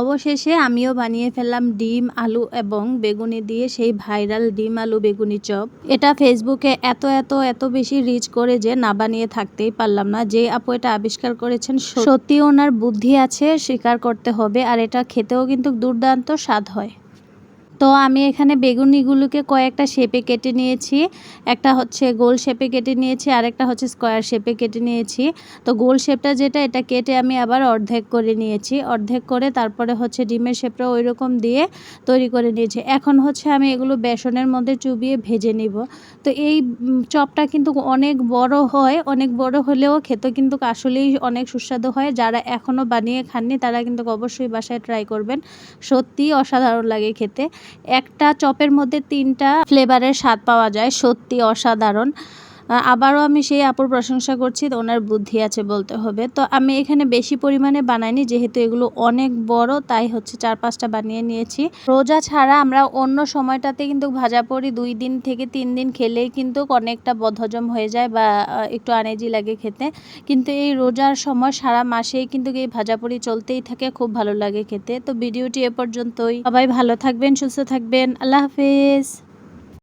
অবশেষে আমিও বানিয়ে ফেললাম ডিম, আলু এবং বেগুনি দিয়ে সেই ভাইরাল ডিম আলু বেগুনি চপ। এটা ফেসবুকে এত বেশি রিচ করে যে না বানিয়ে থাকতেই পারলাম না। যে আপু এটা আবিষ্কার করেছেন সত্যি ওনার বুদ্ধি আছে, স্বীকার করতে হবে। আর এটা খেতেও কিন্তু দুর্দান্ত স্বাদ হয়। তো আমি এখানে বেগুনিগুলোকে কয়েকটা শেপে কেটে নিয়েছি। একটা হচ্ছে গোল শেপে কেটে নিয়েছি, আরেকটা হচ্ছে স্কোয়ার শেপে কেটে নিয়েছি। তো গোল শেপটা যেটা, এটা কেটে আমি আবার অর্ধেক করে নিয়েছি। অর্ধেক করে তারপরে হচ্ছে ডিমের শেপটা ওই রকম দিয়ে তৈরি করে নিয়েছি। এখন হচ্ছে আমি এগুলো বেসনের মধ্যে চুবিয়ে ভেজে নিব। তো এই চপটা কিন্তু অনেক বড় হয়, অনেক বড় হলেও খেতে কিন্তু আসলেই অনেক সুস্বাদু হয়। যারা এখনও বানিয়ে খাননি তারা কিন্তু অবশ্যই বাসায় ট্রাই করবেন। সত্যিই অসাধারণ লাগে খেতে। একটা চপের মধ্যে 3টা ফ্লেভারের স্বাদ পাওয়া যায়, সত্যি অসাধারণ। আবারও আমি সেই আপুর প্রশংসা করছি, ওনার বুদ্ধি আছে বলতে হবে। তো আমি এখানে বেশি পরিমাণে বানাইনি, যেহেতু এগুলো অনেক বড়, তাই হচ্ছে 4-5টা বানিয়ে নিয়েছি। রোজা ছাড়া আমরা অন্য সময়টাতে কিন্তু ভাজাপোড়ি 2 দিন থেকে 3 দিন খেলেই কিন্তু অনেকটা বদহজম হয়ে যায় বা একটু আনইজি লাগে খেতে। কিন্তু এই রোজার সময় সারা মাসেই কিন্তু এই ভাজাপোড়ি চলতেই থাকে, খুব ভালো লাগে খেতে। তো ভিডিওটি এ পর্যন্তই। সবাই ভালো থাকবেন, সুস্থ থাকবেন। আল্লাহ হাফেজ।